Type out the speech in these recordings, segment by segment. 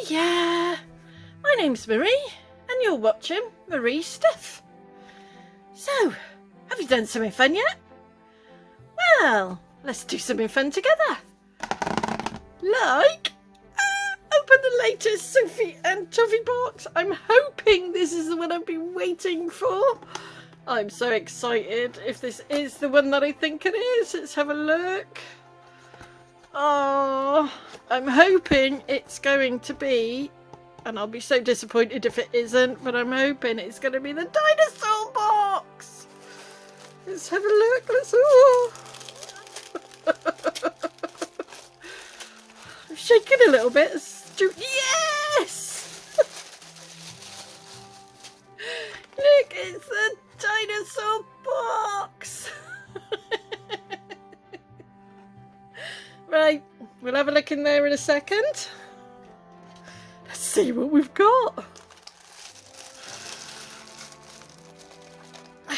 Hiya! My name's Marie, and you're watching Marie's Stuff. So, have you done something fun yet? Well, let's do something fun together. Like, open the latest Sophie and Toffee box. I'm hoping this is the one I've been waiting for. I'm so excited. If this is the one that I think it is, let's have a look. Oh, I'm hoping it's going to be, and I'll be so disappointed if it isn't, but I'm hoping it's going to be the dinosaur box. Let's have a look. I'm shaking a little bit. Yes! Look, it's the dinosaur box. Right, we'll have a look in there in a second. Let's see what we've got.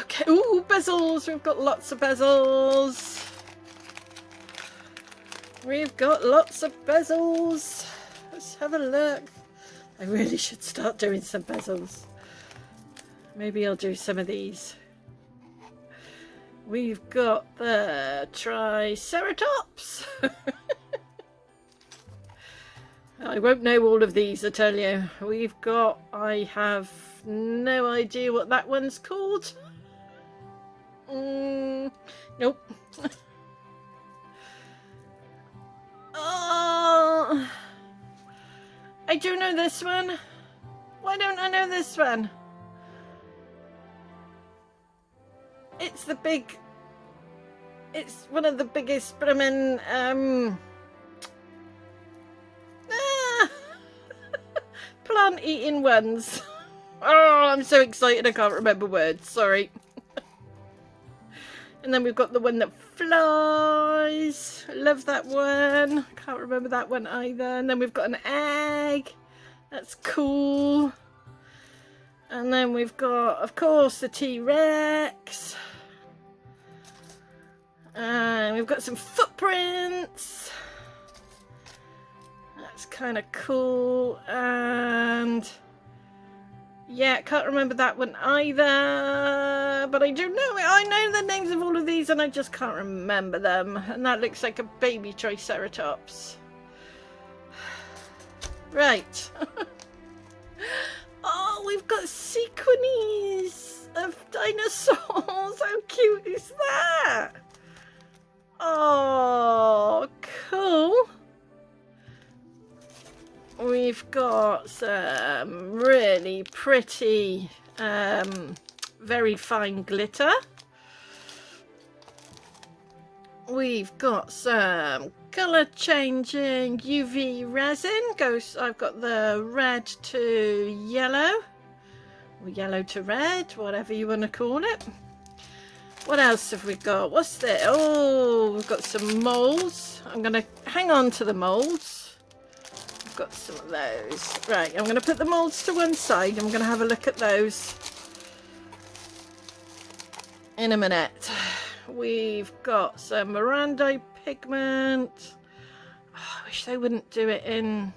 Okay, ooh, bezels. We've got lots of bezels. We've got lots of bezels. Let's have a look. I really should start doing some bezels. Maybe I'll do some of these. We've got the Triceratops. I won't know all of these, I tell you. We've got, I have no idea what that one's called. Nope. Oh, I do know this one. Why don't I know this one? It's the big, it's one of the biggest blooming, plant-eating ones. Oh, I'm so excited I can't remember words, sorry. And then we've got the one that flies. Love that one. Can't remember that one either. And then we've got an egg. That's cool. And then we've got, of course, the T-Rex. And we've got some footprints. That's kind of cool. And yeah, can't remember that one either. But I do know it. I know the names of all of these and I just can't remember them. And that looks like a baby Triceratops. Right. Oh, we've got sequinies of dinosaurs. How cute is that? Oh, cool. We've got some really pretty, very fine glitter. We've got some colour changing UV resin. I've got the red to yellow, or yellow to red, whatever you want to call it. What else have we got? What's this? Oh, we've got some moulds. I'm going to hang on to the moulds. I've got some of those. Right, I'm going to put the moulds to one side. I'm going to have a look at those in a minute. We've got some Miranda pigment. Oh, I wish they wouldn't do it in...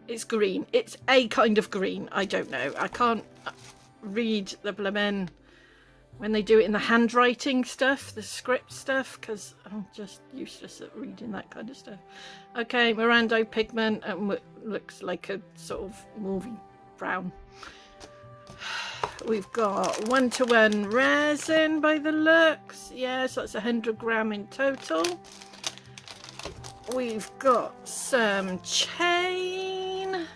It's green. It's a kind of green. I don't know. I can't read the bloomin' when they do it in the handwriting stuff, the script stuff, because I'm just useless at reading that kind of stuff. Okay, Miranda pigment, looks like a sort of movie brown. We've got 1-to-1 resin by the looks. Yes, that's 100 gram in total. We've got some chain.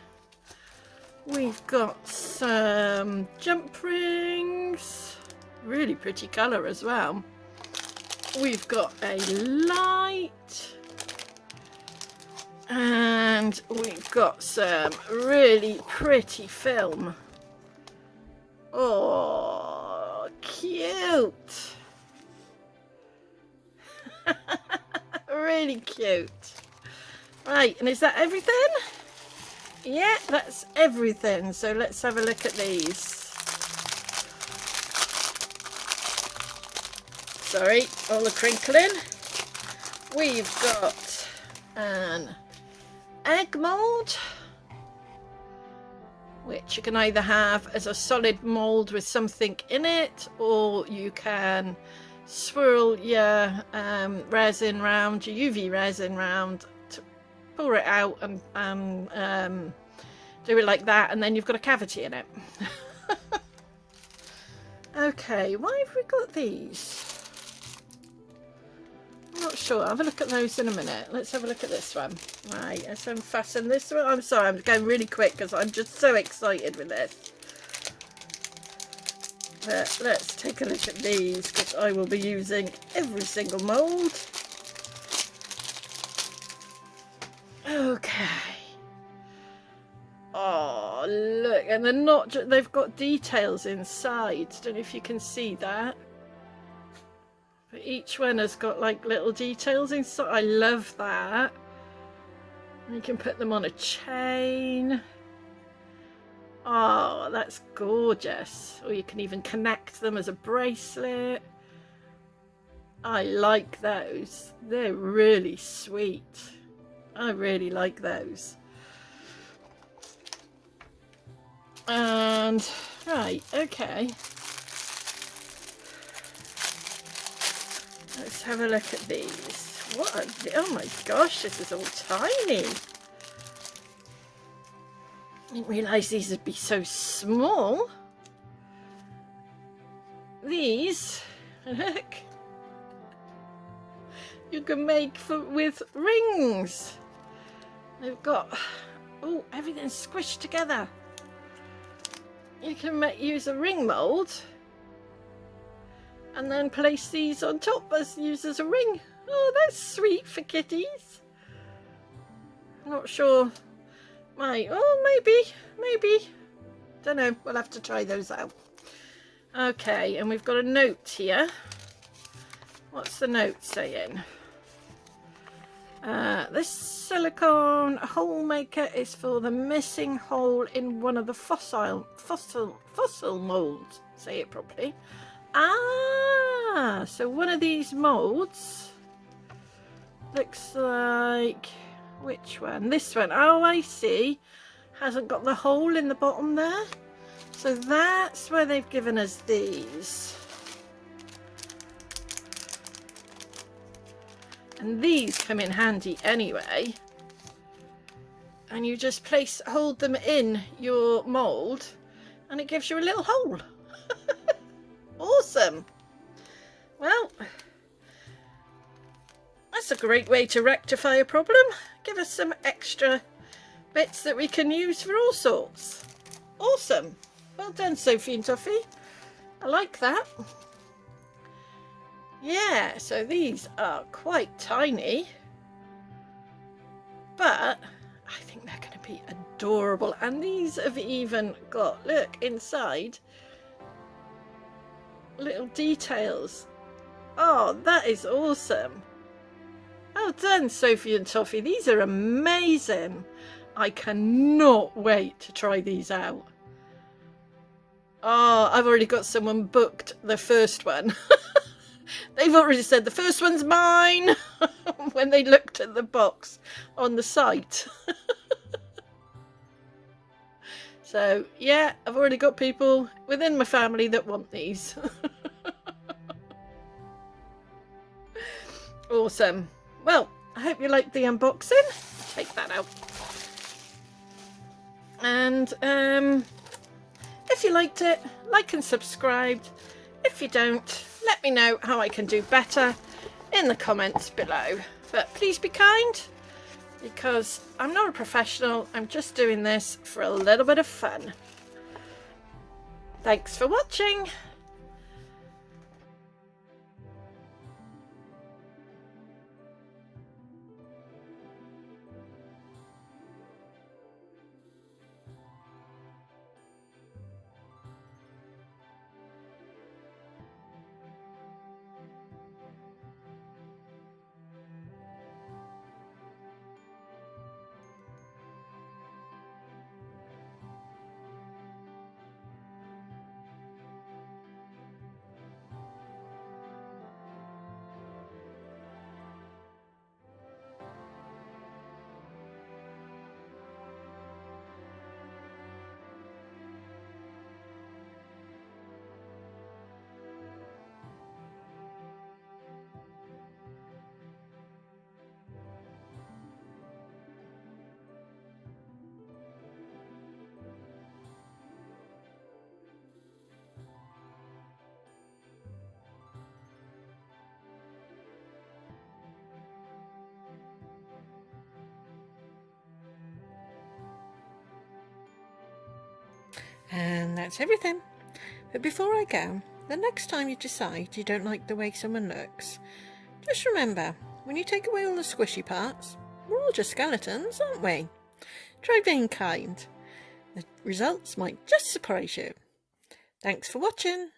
We've got some jump rings. Really pretty colour as well. We've got a light. And we've got some really pretty film. Oh, cute. Really cute. Right, and is that everything? Yeah, that's everything. So let's have a look at these. Sorry, all the crinkling. We've got an egg mould, which you can either have as a solid mould with something in it, or you can swirl your resin round, your UV resin round, to pour it out and do it like that, and then you've got a cavity in it. Okay, why have we got these? I'm not sure. I'll have a look at those in a minute. Let's have a look at this one. Right, let's unfasten this one. I'm sorry, I'm going really quick because I'm just so excited with this. But let's take a look at these, because I will be using every single mould. Okay. Oh, look, and they're not just, they've got details inside. Don't know if you can see that. But each one has got like little details inside. I love that. And you can put them on a chain. Oh, that's gorgeous. Or you can even connect them as a bracelet. I like those. They're really sweet. I really like those. And right, okay. Let's have a look at these. What are they? Oh my gosh, this is all tiny. I didn't realise these would be so small. These, look, you can make with rings. They've got, oh, everything's squished together. You can use a ring mould and then place these on top as used as a ring. Oh, that's sweet for kitties. I'm not sure. Maybe. Don't know. We'll have to try those out. Okay, and we've got a note here. What's the note saying? This silicone hole maker is for the missing hole in one of the fossil molds. Say it properly. Ah, so one of these molds looks like, which one? This one. Oh, I see. Hasn't got the hole in the bottom there. So that's where they've given us these. And these come in handy anyway. And you just hold them in your mould and it gives you a little hole. Awesome. Well, that's a great way to rectify a problem. Give us some extra bits that we can use for all sorts. Awesome. Well done, Sophie and Toffee. I like that. Yeah, so these are quite tiny, but I think they're going to be adorable. And these have even got, look, inside, little details. Oh, that is awesome. Well done, Sophie and Toffee. These are amazing. I cannot wait to try these out. Oh, I've already got someone booked the first one. They've already said the first one's mine when they looked at the box on the site. So, yeah, I've already got people within my family that want these. Awesome. Well, I hope you liked the unboxing. Take that out. And if you liked it, like and subscribe. If you don't, let me know how I can do better in the comments below. But please be kind, because I'm not a professional. I'm just doing this for a little bit of fun. Thanks for watching. And that's everything. But before I go, the next time you decide you don't like the way someone looks, just remember, when you take away all the squishy parts, we're all just skeletons, aren't we? Try being kind. The results might just surprise you. Thanks for watching.